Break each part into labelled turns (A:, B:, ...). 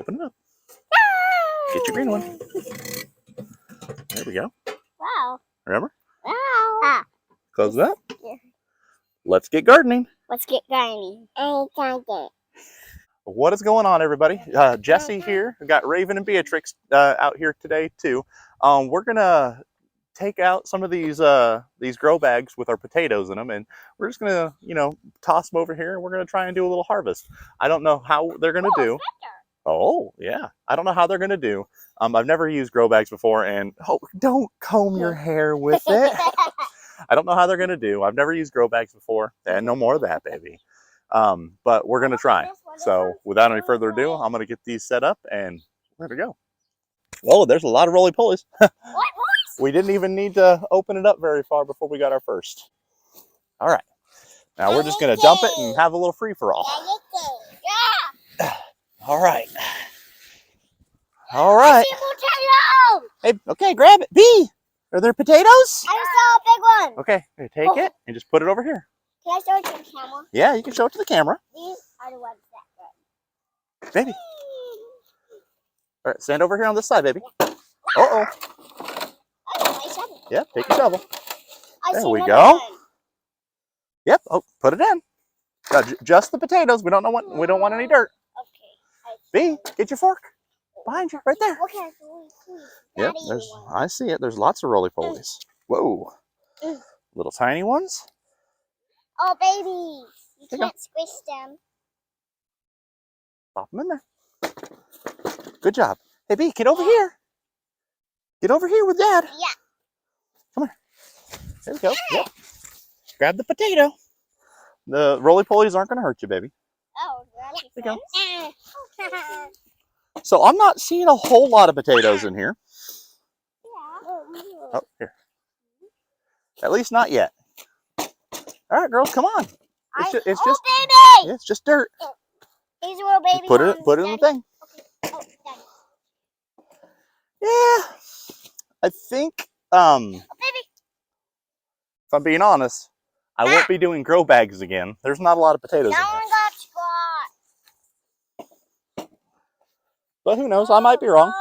A: Open it up. Get your green one. There we go.
B: Wow.
A: Remember?
B: Wow. Ah.
A: Close it up. Let's get gardening.
B: Let's get gardening.
A: What is going on, everybody? Jesse here. We've got Raven and Beatrix out here today too. We're gonna take out some of these grow bags with our potatoes in them, and we're just gonna, toss them over here. And we're gonna try and do a little harvest. I don't know how they're gonna do. Oh yeah, I don't know how they're gonna do. I've never used grow bags before, and don't comb your hair with it. I don't know how they're gonna do. I've never used grow bags before, and no more of that, baby. But we're gonna try. So without any further ado, I'm gonna get these set up and we're gonna go. Whoa, there's a lot of roly-polies. We didn't even need to open it up very far before we got our first. All right, now we're just gonna dump it and have a little free-for-all. All right. All right. Hey, okay, grab it. B, are there potatoes?
B: I saw a big one.
A: Okay, take it and just put it over here.
B: Can I show it to the camera?
A: Yeah, you can show it to the camera.
B: These are the ones that good.
A: Baby. All right, stand over here on this side, baby. Uh-oh. Yep, take your shovel. There we go. Yep. Oh, put it in. Just the potatoes. We don't want any dirt.
B: Okay.
A: B, get your fork. Behind you, right there.
B: Okay.
A: Yep, I see it. There's lots of roly-polies. Whoa. Little tiny ones.
B: Oh, babies. You can't squish them.
A: Pop them in there. Good job. Hey, B, get over here. Get over here with Dad.
B: Yeah.
A: Come here. There we go. Yep. Grab the potato. The roly-polies aren't going to hurt you, baby.
B: Oh,
A: there you go. So I'm not seeing a whole lot of potatoes in here. Oh, here. At least not yet. All right, girls, come on. It's just dirt.
B: These little baby
A: put it in the thing.
B: Okay. Oh,
A: yeah. I think if I'm being honest, I won't be doing grow bags again. There's not a lot of potatoes in there. But who knows? I might be wrong.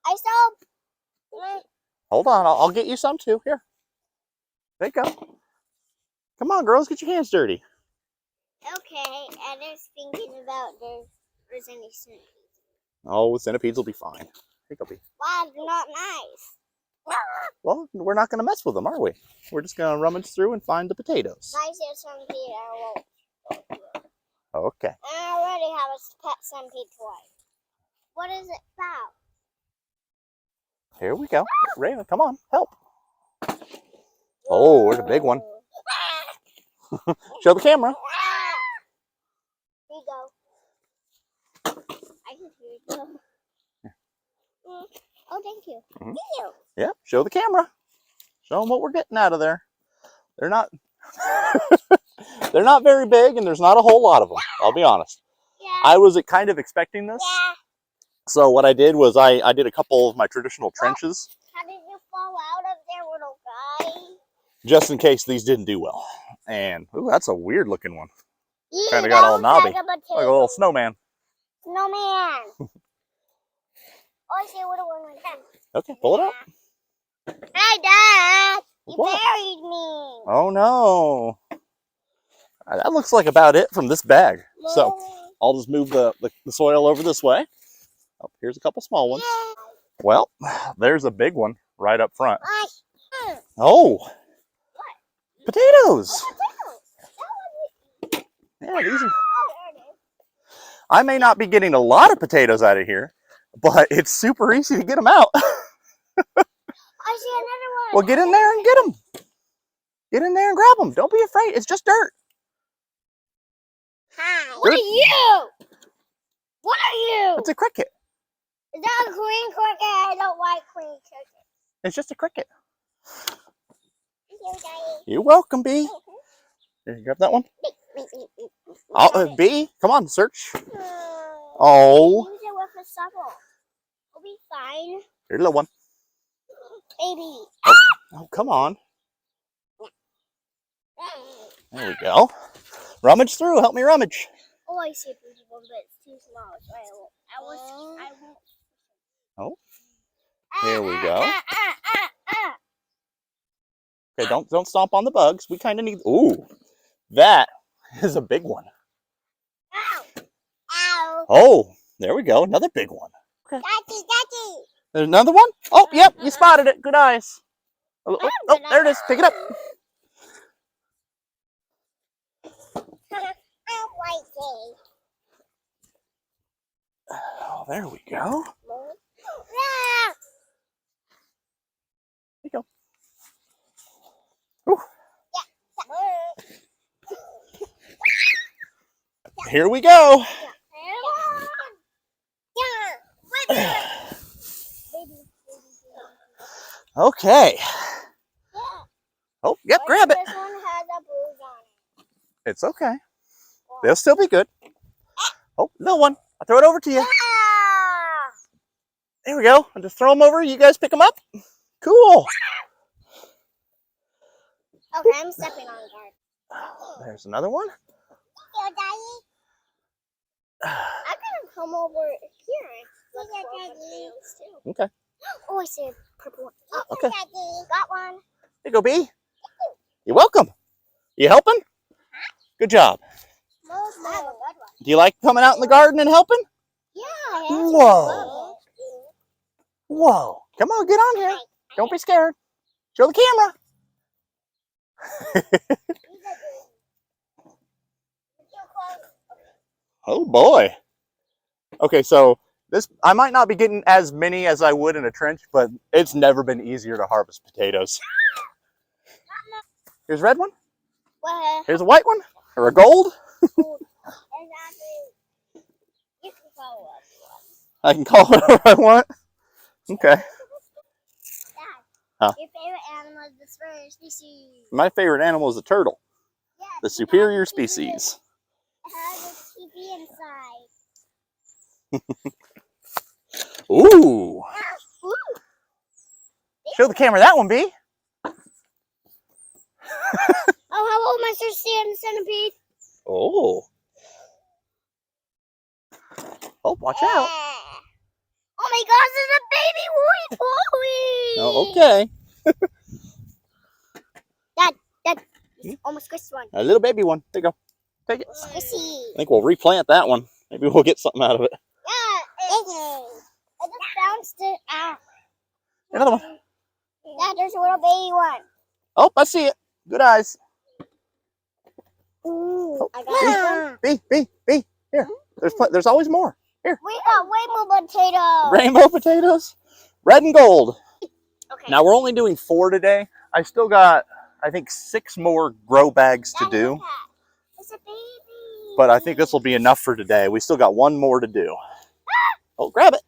B: I saw.
A: Hold on, I'll get you some too. Here. There you go. Come on, girls, get your hands dirty.
B: Okay, and I was thinking about there's any centipedes.
A: Oh, centipedes will be fine. Here you go, B.
B: Wow, they're not nice.
A: Well, we're not going to mess with them, are we? We're just going to rummage through and find the potatoes.
B: If I see a centipede, I won't.
A: Okay.
B: I already have a pet centipede toy. What is it about?
A: Here we go. Raven, come on, help. Oh, there's a big one. Show the camera.
B: Here you go. I can hear you. Oh, thank you.
A: Mm-hmm.
B: Thank you.
A: Yeah, show the camera. Show them what we're getting out of there. They're not they're not very big, and there's not a whole lot of them. I'll be honest.
B: Yeah.
A: I was kind of expecting this.
B: Yeah.
A: So what I did was I did a couple of my traditional trenches.
B: How did you fall out of there, little guy?
A: Just in case these didn't do well. And ooh, that's a weird looking one.
B: Yeah,
A: Kind of got all knobby. Like a little snowman.
B: Snowman. Oh, I see a little one like that.
A: Okay, pull it out.
B: Hi, Dad. You
A: What?
B: buried me.
A: Oh no. That looks like about it from this bag. So I'll just move the soil over this way. Oh, here's a couple small ones. Well, there's a big one right up front. Oh, potatoes. Yeah, these are. I may not be getting a lot of potatoes out of here, but it's super easy to get them out.
B: I see another one.
A: Well, get in there and get them. Get in there and grab them. Don't be afraid. It's just dirt.
B: Hi. What are you? What are you?
A: It's a cricket.
B: Is that a green cricket? I don't like green cricket.
A: It's just a cricket.
B: Thank you, Daddy.
A: You're welcome, B. Here, grab that one. Oh, B, come on, search. Oh.
B: Use it with a shovel. We'll be fine.
A: Here's a little one.
B: Baby.
A: Oh, come on. There we go. Rummage through. Help me rummage.
B: Oh, I see a bougie one, but it's too small. So I won't.
A: Oh, here we go. Okay, don't stomp on the bugs. We kind of need. Ooh, that is a big one.
B: Ow! Ow!
A: Oh, there we go. Another big one. Okay.
B: Daddy!
A: There's another one. Oh, yep, you spotted it. Good eyes. Oh, there it is. Pick it up. Oh, there we go. There you go. Ooh. Here we go. Okay. Oh, yep, grab it.
B: This one has a bruise on it.
A: It's okay. They'll still be good. Oh, no one. I'll throw it over to you. There we go. I'll just throw them over. You guys pick them up. Cool.
B: Okay, I'm stepping on the guard.
A: There's another one.
B: Yo, Daddy. I'm gonna come over here and look for potatoes too.
A: Okay.
B: Oh, I see a purple one. Oh,
A: Okay.
B: Daddy. Got one.
A: There you go, B. You're welcome. You helping? Good job.
B: I have a good one.
A: Do you like coming out in the garden and helping?
B: Yeah.
A: Whoa. Whoa. Come on, get on here. Don't be scared. Show the camera. Oh boy. Okay, so this I might not be getting as many as I would in a trench, but it's never been easier to harvest potatoes. Here's a red one. Here's a white one. Or a gold.
B: You can follow us.
A: I can call whatever I want. Okay. Huh?
B: Your favorite animal is the superior species.
A: My favorite animal is a turtle.
B: Yeah,
A: The superior species.
B: It has a TV inside.
A: Ooh.
B: Ooh.
A: Show the camera that one, B.
B: Oh, hello, Mr. Centipede.
A: Oh. Oh, watch out.
B: Oh my gosh, there's a baby woolly.
A: Oh, okay.
B: Dad, you almost squished one.
A: A little baby one. There you go. Take it.
B: Squishy.
A: I think we'll replant that one. Maybe we'll get something out of it.
B: Yeah, it just bounced it out.
A: Another one.
B: Dad, there's a little baby one.
A: Oh, I see it. Good eyes.
B: Ooh,
A: Oh,
B: I got
A: B. Here. There's always more. Here.
B: We got rainbow potatoes.
A: Rainbow potatoes. Red and gold.
B: Okay.
A: Now we're only doing 4 today. I still got, I think, 6 more grow bags to
B: Dad,
A: do.
B: look at- It's a baby.
A: But I think this will be enough for today. We still got 1 more to do. Oh, grab it.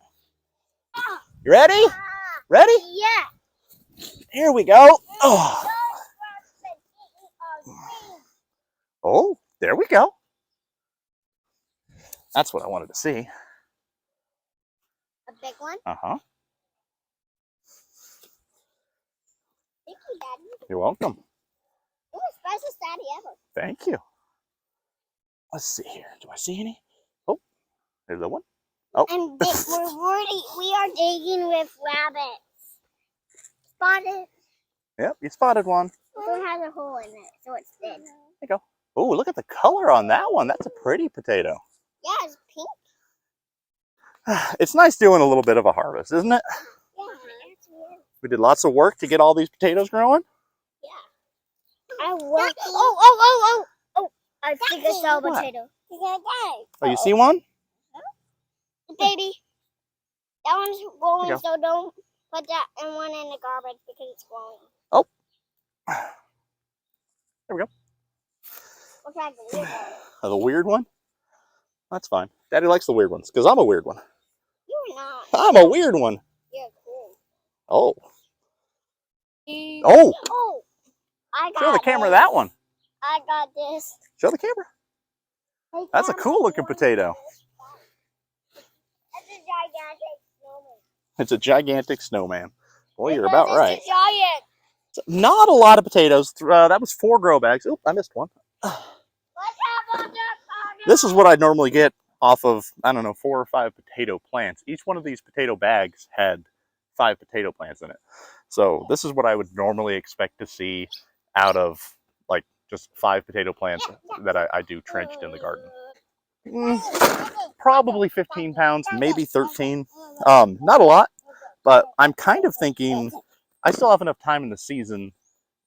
A: You ready? Ready?
B: Yeah.
A: Here we go. Oh. Oh, there we go. That's what I wanted to see.
B: A big one.
A: Uh-huh.
B: Thank you, Daddy.
A: You're welcome.
B: You're the specialist daddy ever.
A: Thank you. Let's see here. Do I see any? Oh, there's the one. Oh.
B: And we are digging with rabbits. Spotted.
A: Yep, you spotted one.
B: This one has a hole in it, so it's thin.
A: There you go. Oh, look at the color on that one. That's a pretty potato.
B: Yeah, it's pink.
A: It's nice doing a little bit of a harvest, isn't it?
B: Yeah, it's weird.
A: We did lots of work to get all these potatoes growing.
B: Yeah. I want. Oh! I think I saw a
A: What?
B: potato.
A: Oh, you see one?
B: Baby. That one's growing,
A: There you
B: so don't put that one in the garbage because it's growing.
A: Oh. There we go.
B: We'll try the weird one.
A: The weird one? That's fine. Daddy likes the weird ones because I'm a weird one.
B: You're not.
A: I'm a weird one.
B: You're cool.
A: Oh.
B: Oh!
A: Oh.
B: I got
A: Show the camera
B: this.
A: that one.
B: I got this.
A: Show the camera. That's a cool looking potato.
B: That's a gigantic snowman.
A: It's a gigantic snowman. Boy, you're about right.
B: It's a giant.
A: Not a lot of potatoes. That was 4 grow bags. Oop, I missed one.
B: Let's have a duck on
A: This is what I'd normally get off of, I don't know, 4 or 5 potato plants. Each one of these potato bags had 5 potato plants in it. So this is what I would normally expect to see out of like just 5 potato plants that I do trenched in the garden. Probably 15 pounds, maybe 13. Not a lot, but I'm kind of thinking I still have enough time in the season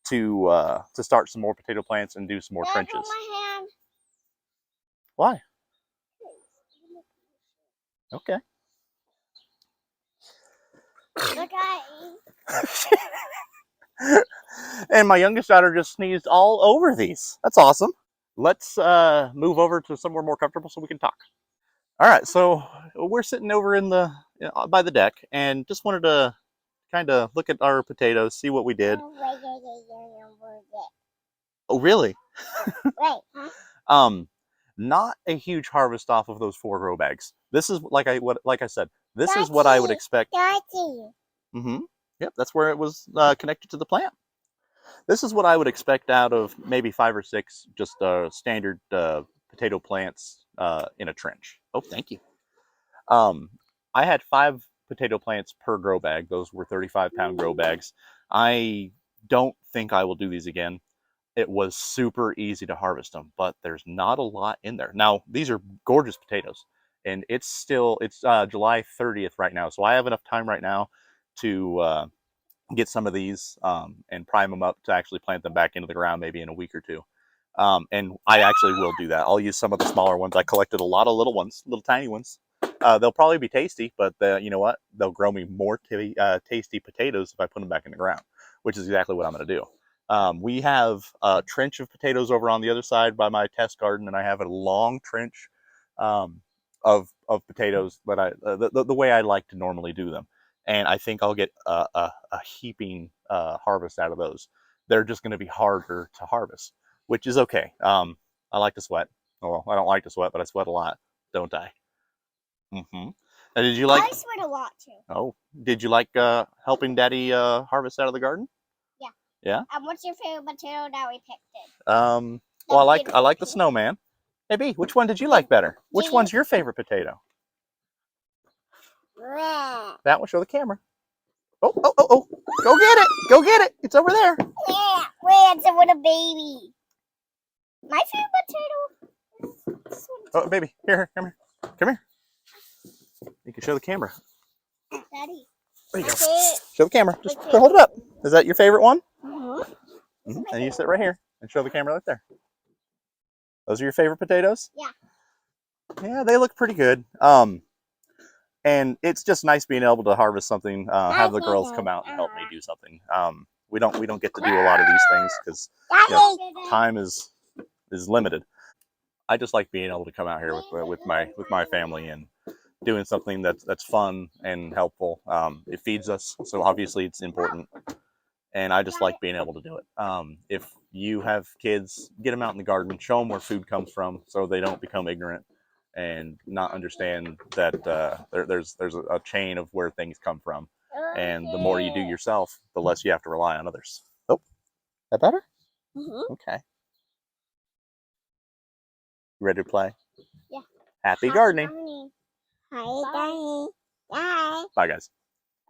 A: to start some more potato plants and do some more trenches. Why? Okay. And my youngest daughter just sneezed all over these. That's awesome. Let's move over to somewhere more comfortable so we can talk. All right, so we're sitting over in the by the deck, and just wanted to kind of look at our potatoes, see what we did. Oh, really?
B: Right.
A: Not a huge harvest off of those 4 grow bags. This is like I said. This is what I would expect. Mm-hmm. Yep, that's where it was connected to the plant. This is what I would expect out of maybe 5 or 6 just standard potato plants in a trench. Oh, thank you. I had 5 potato plants per grow bag. Those were 35-pound grow bags. I don't think I will do these again. It was super easy to harvest them, but there's not a lot in there. Now, these are gorgeous potatoes, and it's July 30th right now, so I have enough time right now to get some of these and prime them up to actually plant them back into the ground maybe in a week or 2. And I actually will do that. I'll use some of the smaller ones. I collected a lot of little ones, little tiny ones. They'll probably be tasty, but you know what? They'll grow me more tasty potatoes if I put them back in the ground, which is exactly what I'm going to do. We have a trench of potatoes over on the other side by my test garden, and I have a long trench of potatoes that the way I like to normally do them. And I think I'll get a heaping harvest out of those. They're just going to be harder to harvest, which is okay. I like to sweat. Well, I don't like to sweat, but I sweat a lot, don't I? Mm-hmm. And did you like?
B: I sweat a lot too.
A: Oh, did you like helping Daddy harvest out of the garden?
B: Yeah.
A: Yeah.
B: What's your favorite potato that we picked?
A: Well, I like the snowman. Hey B, which one did you like better? Which one's your favorite potato? That one. Show the camera. Oh, oh, oh, oh. Go get it. Go get it. It's over there.
B: Yeah, it's with a baby. My favorite potato.
A: Oh, baby. Here, come here. Come here. You can show the camera.
B: Daddy.
A: There you go. Show the camera. Just hold it up. Is that your favorite one?
B: Mm-hmm.
A: And you sit right here and show the camera right there. Those are your favorite potatoes?
B: Yeah.
A: Yeah, they look pretty good. And it's just nice being able to harvest something, have the girls come out and help me do something. We don't get to do a lot of these things because time is limited. I just like being able to come out here with my family and doing something that's fun and helpful. It feeds us, so obviously it's important. And I just like being able to do it. If you have kids, get them out in the garden, show them where food comes from, so they don't become ignorant and not understand that there's a chain of where things come from. And the more you do yourself, the less you have to rely on others. Oh, that better?
B: Mm-hmm.
A: Okay. You ready to play?
B: Yeah.
A: Happy gardening.
B: Hi, Daddy. Bye.
A: Bye, guys.